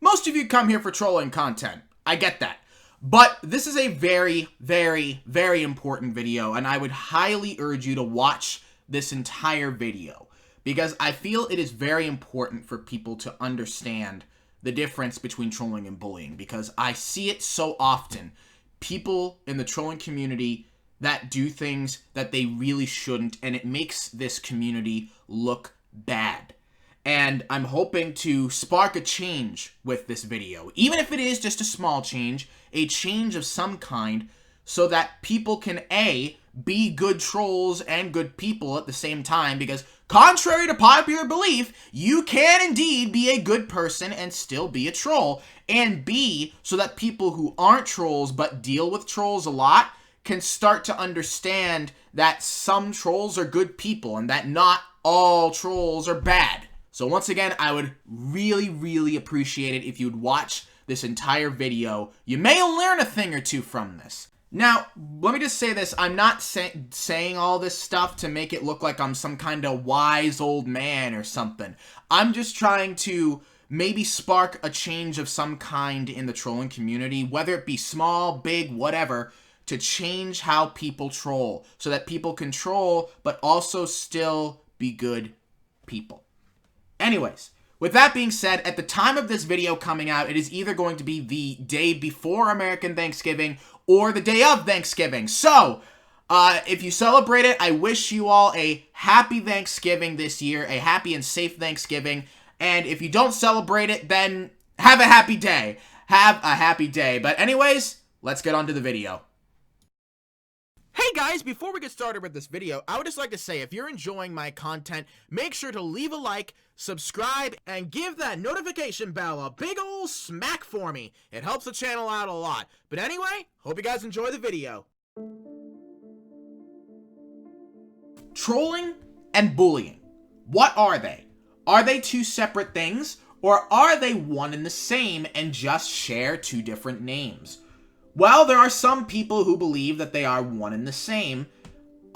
Most of you come here for trolling content. I get that. But this is a very, very, very important video, and I would highly urge you to watch this entire video because I feel it is very important for people to understand the difference between trolling and bullying, because I see it so often. People in the trolling community that do things that they really shouldn't, and it makes this community look bad. And I'm hoping to spark a change with this video, even if it is just a small change, a change of some kind, so that people can A, be good trolls and good people at the same time, because contrary to popular belief, you can indeed be a good person and still be a troll, and B, so that people who aren't trolls but deal with trolls a lot can start to understand that some trolls are good people and that not all trolls are bad. So once again, I would really, really appreciate it if you'd watch this entire video. You may learn a thing or two from this. Now, let me just say this. I'm not saying all this stuff to make it look like I'm some kind of wise old man or something. I'm just trying to maybe spark a change of some kind in the trolling community, whether it be small, big, whatever, to change how people troll so that people can troll but also still be good people. Anyways, with that being said, at the time of this video coming out, it is either going to be the day before American Thanksgiving or the day of Thanksgiving. So, if you celebrate it, I wish you all a happy Thanksgiving this year, a happy and safe Thanksgiving. And if you don't celebrate it, then have a happy day. Have a happy day. But anyways, let's get on to the video. Hey guys, before we get started with this video, I would just like to say if you're enjoying my content, make sure to leave a like, subscribe, and give that notification bell a big ol' smack for me. It helps the channel out a lot. But anyway, hope you guys enjoy the video. Trolling and bullying. What are they? Are they two separate things, or are they one and the same and just share two different names? Well, there are some people who believe that they are one and the same,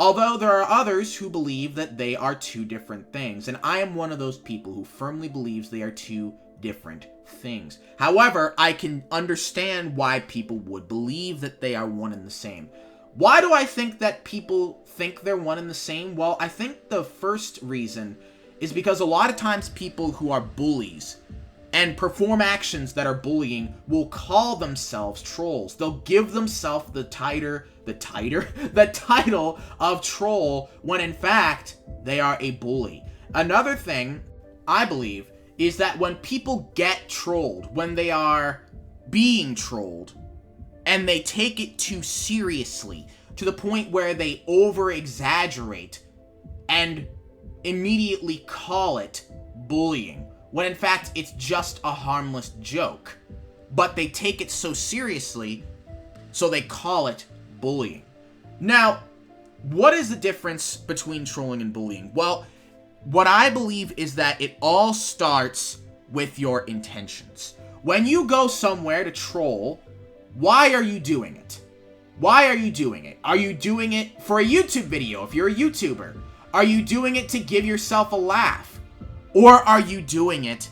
although there are others who believe that they are two different things, and I am one of those people who firmly believes they are two different things. However, I can understand why people would believe that they are one and the same. Why do I think that people think they're one and the same? Well, I think the first reason is because a lot of times people who are bullies and perform actions that are bullying will call themselves trolls. They'll give themselves the title of troll when in fact they are a bully. Another thing I believe is that when people get trolled, when they are being trolled, and they take it too seriously to the point where they over-exaggerate and immediately call it bullying, when in fact it's just a harmless joke. But they take it so seriously, so they call it bullying. Now, what is the difference between trolling and bullying? Well, what I believe is that it all starts with your intentions. When you go somewhere to troll, why are you doing it? Why are you doing it? Are you doing it for a YouTube video if you're a YouTuber? Are you doing it to give yourself a laugh? Or are you doing it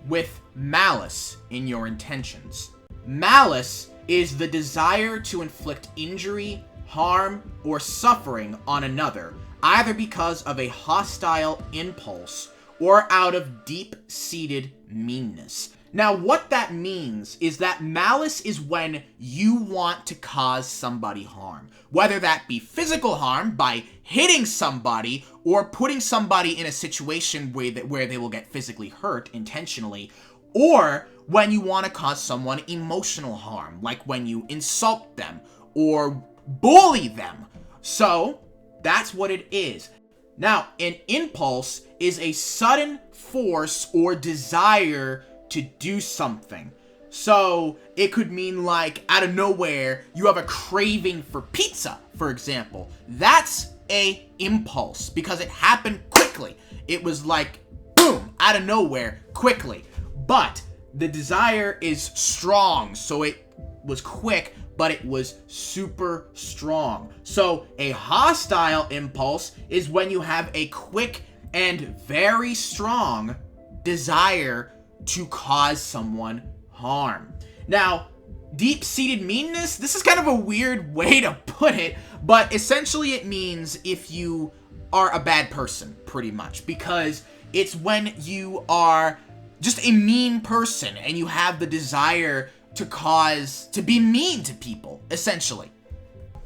with malice in your intentions? Malice is the desire to inflict injury, harm, or suffering on another, either because of a hostile impulse or out of deep-seated meanness. Now, what that means is that malice is when you want to cause somebody harm, whether that be physical harm by hitting somebody or putting somebody in a situation where they will get physically hurt intentionally, or when you want to cause someone emotional harm, like when you insult them or bully them. So, that's what it is. Now, an impulse is a sudden force or desire to do something. So it could mean like out of nowhere you have a craving for pizza, for example. That's a impulse because it happened quickly. It was like boom, out of nowhere, quickly. But the desire is strong, so it was quick, but it was super strong. So a hostile impulse is when you have a quick and very strong desire to cause someone harm. Now, deep-seated meanness, this is kind of a weird way to put it, but essentially it means if you are a bad person, pretty much, because it's when you are just a mean person and you have the desire to be mean to people, essentially.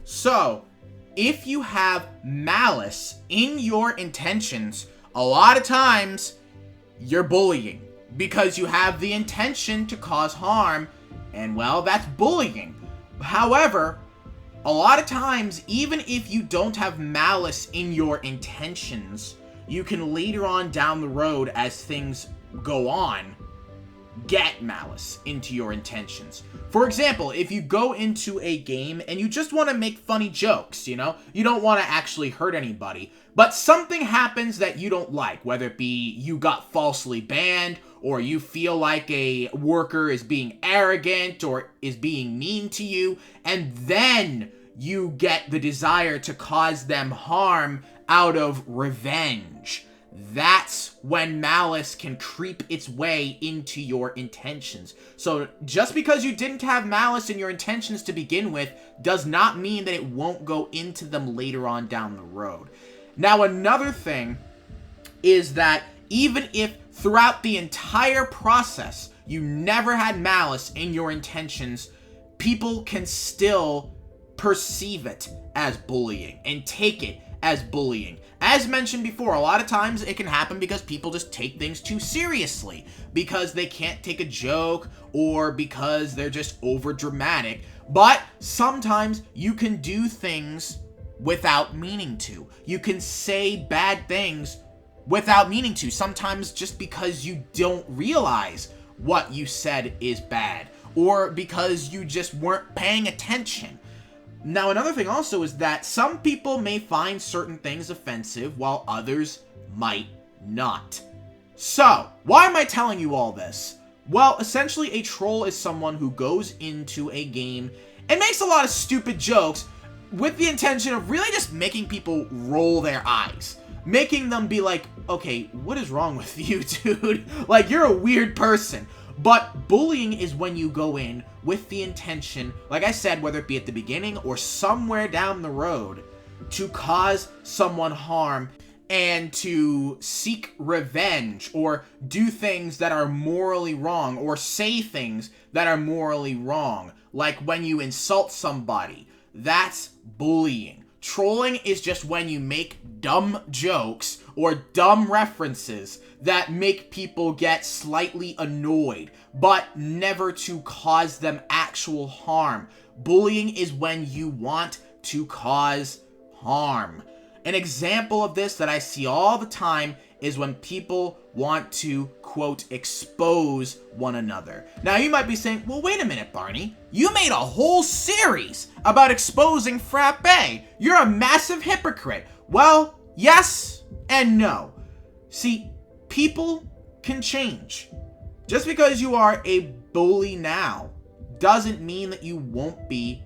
So, if you have malice in your intentions, a lot of times you're bullying because you have the intention to cause harm, and well, that's bullying. However, a lot of times, even if you don't have malice in your intentions, you can later on down the road, as things go on, get malice into your intentions. For example, if you go into a game and you just want to make funny jokes, you don't want to actually hurt anybody, but something happens that you don't like, whether it be you got falsely banned, or you feel like a worker is being arrogant or is being mean to you, and then you get the desire to cause them harm out of revenge. That's when malice can creep its way into your intentions. So just because you didn't have malice in your intentions to begin with does not mean that it won't go into them later on down the road. Now, another thing is that even if throughout the entire process you never had malice in your intentions, people can still perceive it as bullying and take it as bullying. As mentioned before, a lot of times it can happen because people just take things too seriously, because they can't take a joke, or because they're just over dramatic. But sometimes you can do things without meaning to. You can say bad things without meaning to, sometimes just because you don't realize what you said is bad, or because you just weren't paying attention. Now, another thing also is that some people may find certain things offensive while others might not. So, why am I telling you all this? Well, essentially a troll is someone who goes into a game and makes a lot of stupid jokes with the intention of really just making people roll their eyes. Making them be like, okay, what is wrong with you, dude? Like, you're a weird person. But bullying is when you go in with the intention, like I said, whether it be at the beginning or somewhere down the road, to cause someone harm and to seek revenge or do things that are morally wrong or say things that are morally wrong. Like when you insult somebody, that's bullying. Trolling is just when you make dumb jokes or dumb references that make people get slightly annoyed, but never to cause them actual harm. Bullying is when you want to cause harm. An example of this that I see all the time is when people want to, quote, expose one another. Now, you might be saying, well, wait a minute, Barney. You made a whole series about exposing Frappe. You're a massive hypocrite. Well, yes and no. See, people can change. Just because you are a bully now doesn't mean that you won't be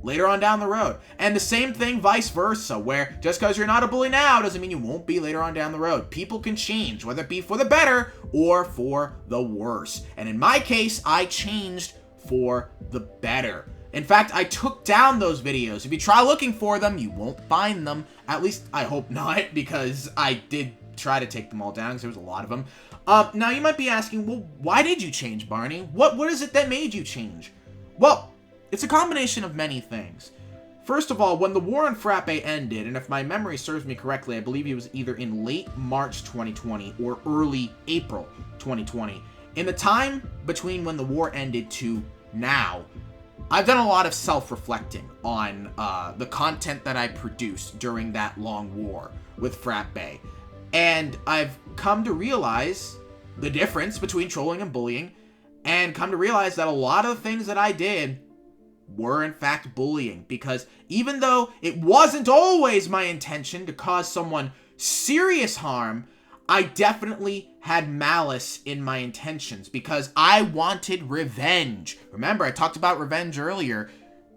later on down the road. And the same thing vice versa, where just because you're not a bully now doesn't mean you won't be later on down the road. People can change, whether it be for the better or for the worse. And in my case, I changed for the better. In fact, I took down those videos. If you try looking for them, you won't find them. At least, I hope not, because I did try to take them all down, because there was a lot of them. Now, you might be asking, well, why did you change, Barney? What is it that made you change? Well, it's a combination of many things. First of all, when the war on Frappe ended, and if my memory serves me correctly, I believe it was either in late March 2020 or early April 2020. In the time between when the war ended to now, I've done a lot of self-reflecting on the content that I produced during that long war with Frappe. And I've come to realize the difference between trolling and bullying, and come to realize that a lot of the things that I did were in fact bullying, because even though it wasn't always my intention to cause someone serious harm, I definitely had malice in my intentions because I wanted revenge. Remember, I talked about revenge earlier.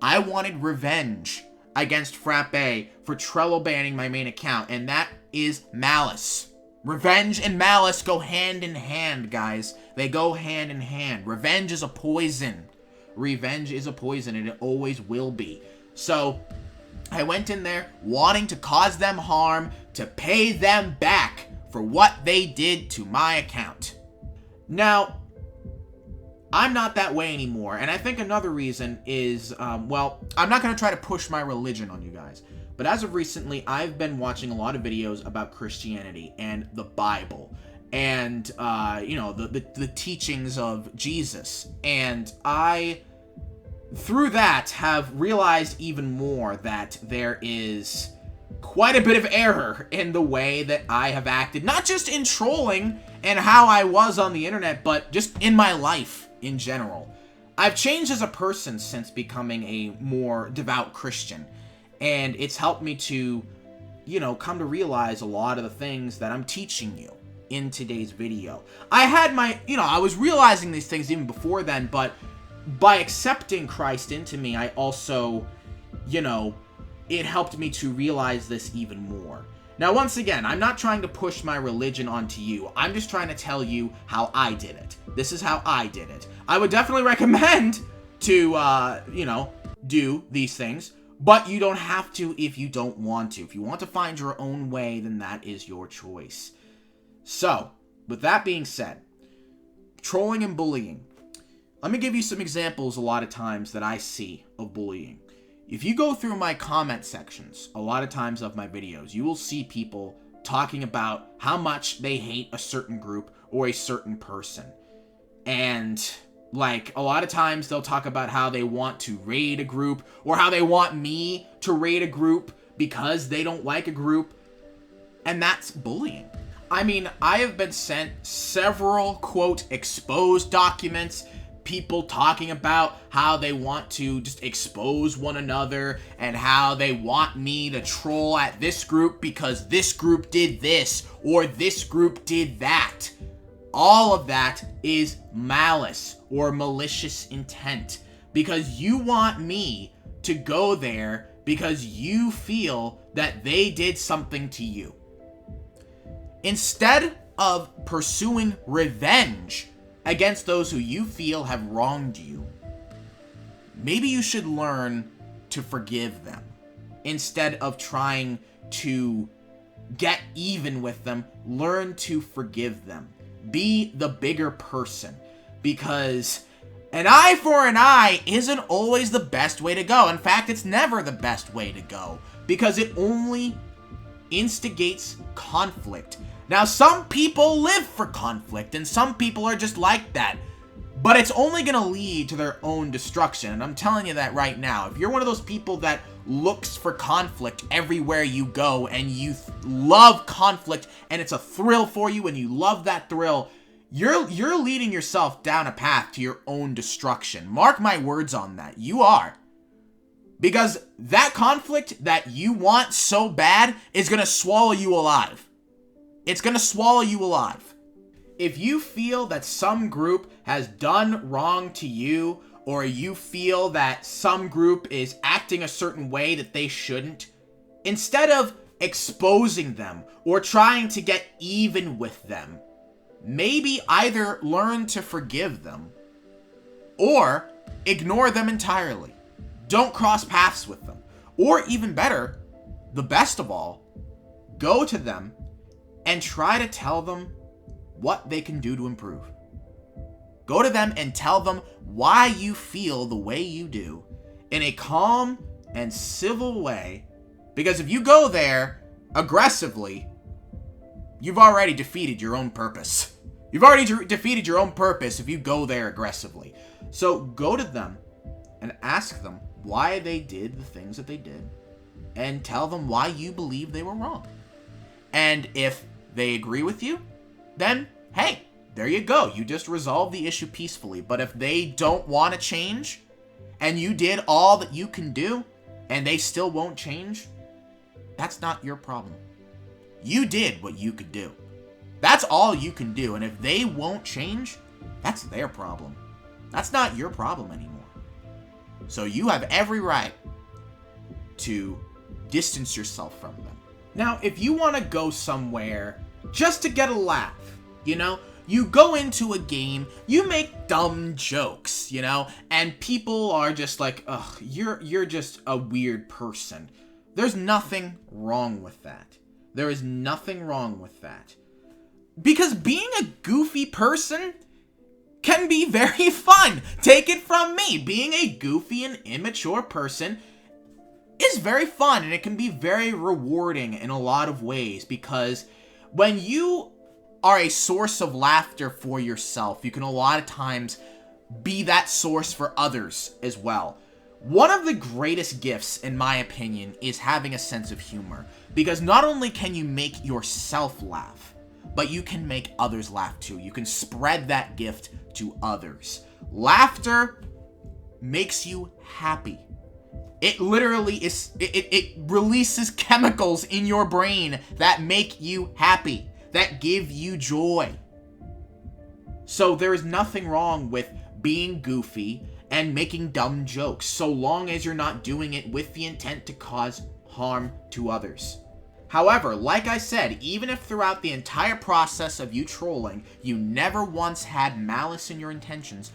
I wanted revenge against Frappe for Trello banning my main account, and that is malice. Revenge and malice go hand in hand, guys. They go hand in hand. Revenge is a poison. Revenge is a poison, and it always will be. So, I went in there wanting to cause them harm, to pay them back for what they did to my account. Now, I'm not that way anymore, and I think another reason is, well, I'm not going to try to push my religion on you guys, but as of recently, I've been watching a lot of videos about Christianity and the Bible, and, you know, the teachings of Jesus, and I, through that, have realized even more that there is quite a bit of error in the way that I have acted, not just in trolling and how I was on the internet, but just in my life in general. I've changed as a person since becoming a more devout Christian, and it's helped me to, you know, come to realize a lot of the things that I'm teaching you in today's video. I had my, you know, I was realizing these things even before then, but by accepting Christ into me, I also, you know, it helped me to realize this even more. Now, once again, I'm not trying to push my religion onto you. I'm just trying to tell you how I did it. This is how I did it. I would definitely recommend to, you know, do these things, but you don't have to if you don't want to. If you want to find your own way, then that is your choice. So, with that being said, trolling and bullying. Let me give you some examples a lot of times that I see of bullying. If you go through my comment sections, a lot of times of my videos, you will see people talking about how much they hate a certain group or a certain person. And, like, a lot of times they'll talk about how they want to raid a group or how they want me to raid a group because they don't like a group. And that's bullying. I mean, I have been sent several, quote, exposed documents, people talking about how they want to just expose one another and how they want me to troll at this group because this group did this or this group did that. All of that is malice or malicious intent because you want me to go there because you feel that they did something to you. Instead of pursuing revenge against those who you feel have wronged you, maybe you should learn to forgive them instead of trying to get even with them. Learn to forgive them. Be the bigger person, because an eye for an eye isn't always the best way to go. In fact, it's never the best way to go because it only instigates conflict. Now, some people live for conflict, and some people are just like that. But it's only going to lead to their own destruction, and I'm telling you that right now. If you're one of those people that looks for conflict everywhere you go, and you love conflict, and it's a thrill for you, and you love that thrill, you're leading yourself down a path to your own destruction. Mark my words on that. You are. Because that conflict that you want so bad is going to swallow you alive. It's going to swallow you alive. If you feel that some group has done wrong to you, or you feel that some group is acting a certain way that they shouldn't, instead of exposing them or trying to get even with them, maybe either learn to forgive them or ignore them entirely. Don't cross paths with them. Or even better, the best of all, go to them and try to tell them what they can do to improve. Go to them and tell them why you feel the way you do in a calm and civil way, because if you go there aggressively, you've already defeated your own purpose. You've already defeated your own purpose if you go there aggressively. So go to them and ask them why they did the things that they did and tell them why you believe they were wrong. And if they agree with you, then, hey, there you go. You just resolved the issue peacefully. But if they don't want to change, and you did all that you can do, and they still won't change, that's not your problem. You did what you could do. That's all you can do. And if they won't change, that's their problem. That's not your problem anymore. So you have every right to distance yourself from them. Now, if you want to go somewhere just to get a laugh, you know? You go into a game, you make dumb jokes, you know? And people are just like, ugh, you're just a weird person. There's nothing wrong with that. There is nothing wrong with that. Because being a goofy person can be very fun. Take it from me. Being a goofy and immature person is very fun, and it can be very rewarding in a lot of ways, because when you are a source of laughter for yourself, you can a lot of times be that source for others as well. One of the greatest gifts, in my opinion, is having a sense of humor, because not only can you make yourself laugh, but you can make others laugh too. You can spread that gift to others. Laughter makes you happy. It literally is, it releases chemicals in your brain that make you happy, that give you joy. So there is nothing wrong with being goofy and making dumb jokes, so long as you're not doing it with the intent to cause harm to others. However, like I said, even if throughout the entire process of you trolling, you never once had malice in your intentions,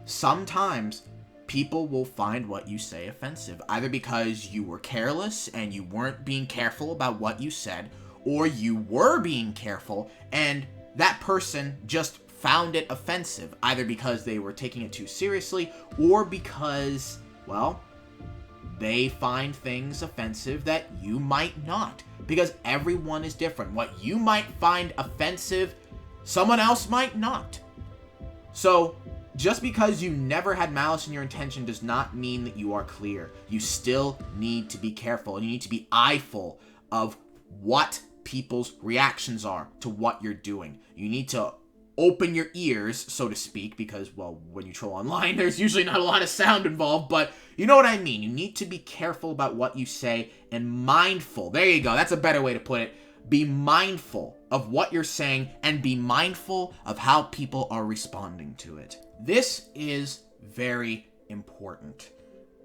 sometimes people will find what you say offensive, either because you were careless and you weren't being careful about what you said, or you were being careful and that person just found it offensive, either because they were taking it too seriously or because, well, they find things offensive that you might not. Because everyone is different. What you might find offensive, someone else might not. So, just because you never had malice in your intention does not mean that you are clear. You still need to be careful, and you need to be eyeful of what people's reactions are to what you're doing. You need to open your ears, so to speak, because, well, when you troll online, there's usually not a lot of sound involved, but you know what I mean. You need to be careful about what you say and mindful. There you go. That's a better way to put it. Be mindful of what you're saying and be mindful of how people are responding to it. This is very important,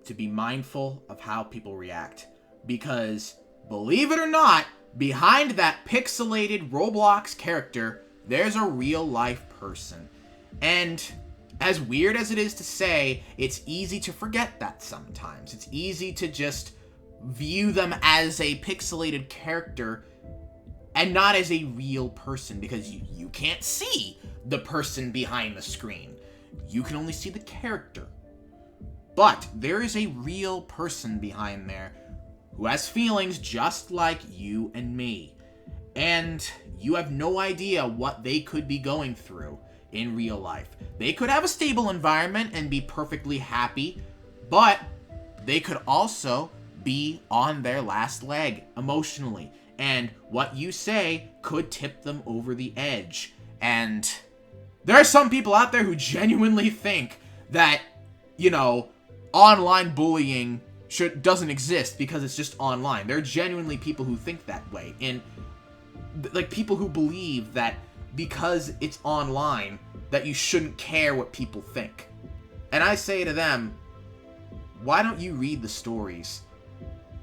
to be mindful of how people react, because believe it or not, behind that pixelated Roblox character, there's a real life person. And as weird as it is to say, it's easy to forget that sometimes. It's easy to just view them as a pixelated character and not as a real person, because you can't see the person behind the screen. You can only see the character. But there is a real person behind there who has feelings just like you and me. And you have no idea what they could be going through in real life. They could have a stable environment and be perfectly happy, but they could also be on their last leg emotionally. And what you say could tip them over the edge. And there are some people out there who genuinely think that, you know, online bullying doesn't exist because it's just online. There are genuinely people who think that way. And like people who believe that because it's online that you shouldn't care what people think. And I say to them, why don't you read the stories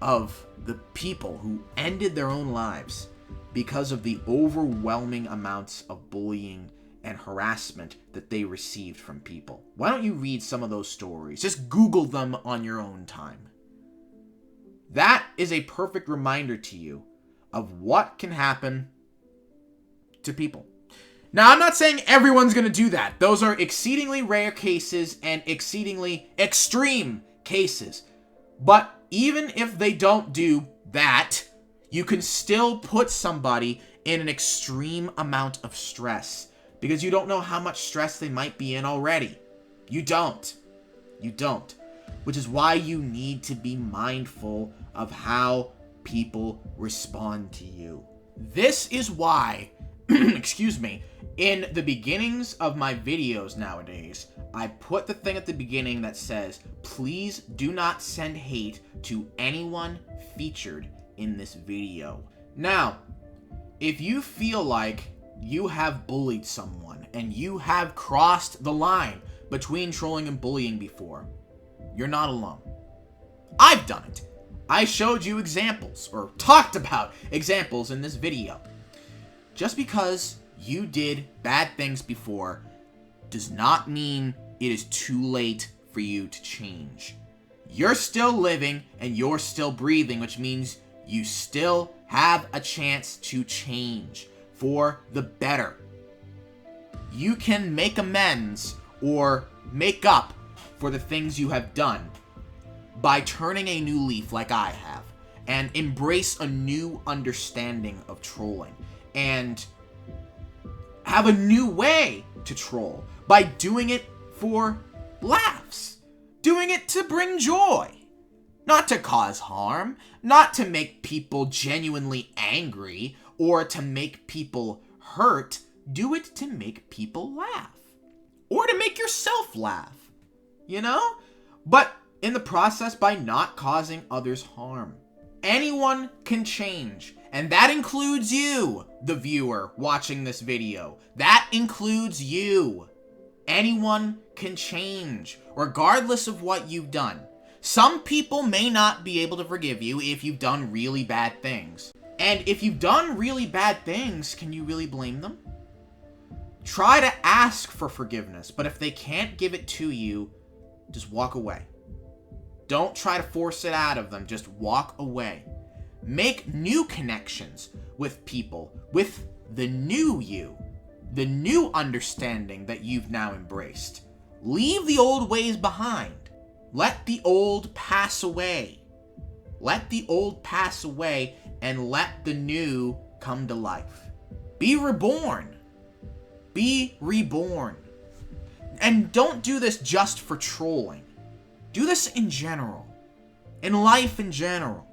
of the people who ended their own lives because of the overwhelming amounts of bullying and harassment that they received from people? Why don't you read some of those stories? Just Google them on your own time. That is a perfect reminder to you of what can happen to people. Now, I'm not saying everyone's going to do that. Those are exceedingly rare cases and exceedingly extreme cases. But even if they don't do that, you can still put somebody in an extreme amount of stress because you don't know how much stress they might be in already. You don't. You don't. Which is why you need to be mindful of how people respond to you. This is why, excuse me, in the beginnings of my videos nowadays, I put the thing at the beginning that says, please do not send hate to anyone featured in this video. Now, if you feel like you have bullied someone and you have crossed the line between trolling and bullying before, you're not alone. I've done it. I showed you examples, or talked about examples in this video. Just because you did bad things before does not mean it is too late for you to change. You're still living and you're still breathing, which means you still have a chance to change for the better. You can make amends or make up for the things you have done by turning a new leaf like I have and embrace a new understanding of trolling and have a new way to troll by doing it for laughs, doing it to bring joy, not to cause harm, not to make people genuinely angry or to make people hurt. Do it to make people laugh or to make yourself laugh, you know? But in the process, by not causing others harm. Anyone can change, and that includes you, the viewer watching this video. That includes you. Anyone can change, regardless of what you've done. Some people may not be able to forgive you if you've done really bad things. And if you've done really bad things, can you really blame them? Try to ask for forgiveness, but if they can't give it to you, just walk away. Don't try to force it out of them. Just walk away. Make new connections with people, with the new you, the new understanding that you've now embraced. Leave the old ways behind. Let the old pass away. Let the old pass away and let the new come to life. Be reborn. Be reborn. And don't do this just for trolling. Do this in general. In life in general.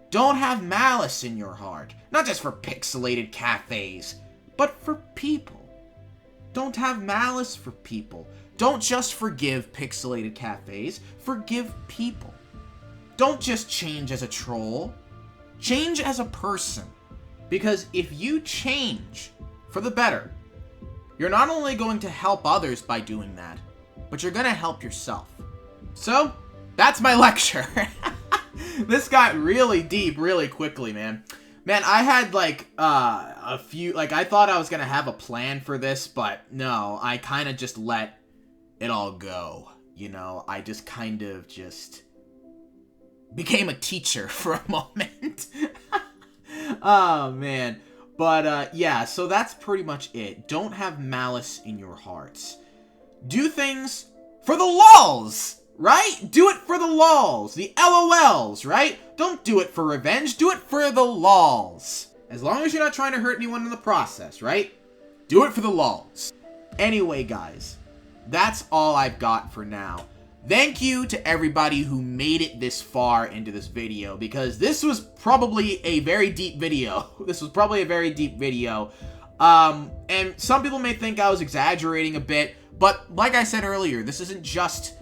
Don't have malice in your heart. Not just for pixelated cafes, but for people. Don't have malice for people. Don't just forgive pixelated cafes. Forgive people. Don't just change as a troll. Change as a person. Because if you change for the better, you're not only going to help others by doing that, but you're going to help yourself. So, that's my lecture. This got really deep really quickly, man. Man, I had like a few, like I thought I was going to have a plan for this, but no, I kind of just let it all go. You know, I just kind of just became a teacher for a moment. Oh, man. But, yeah, so that's pretty much it. Don't have malice in your hearts. Do things for the lulz, right? Do it for the lulz, the LOLs, right? Don't do it for revenge. Do it for the lulz. As long as you're not trying to hurt anyone in the process, right? Do it for the lulz. Anyway, guys, that's all I've got for now. Thank you to everybody who made it this far into this video, because this was probably a very deep video. This was probably a very deep video. And some people may think I was exaggerating a bit, but like I said earlier, this isn't just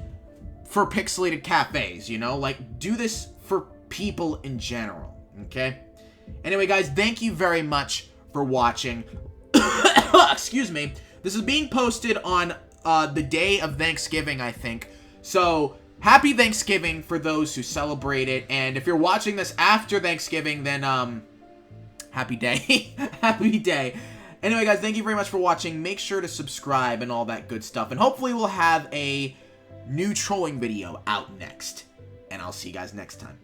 for pixelated cafes, you know? Like, do this for people in general, okay? Anyway, guys, thank you very much for watching. Excuse me. This is being posted on the day of Thanksgiving, I think. So, happy Thanksgiving for those who celebrate it, and if you're watching this after Thanksgiving, then, happy day. Happy day. Anyway, guys, thank you very much for watching. Make sure to subscribe and all that good stuff, and hopefully we'll have a new trolling video out next, and I'll see you guys next time.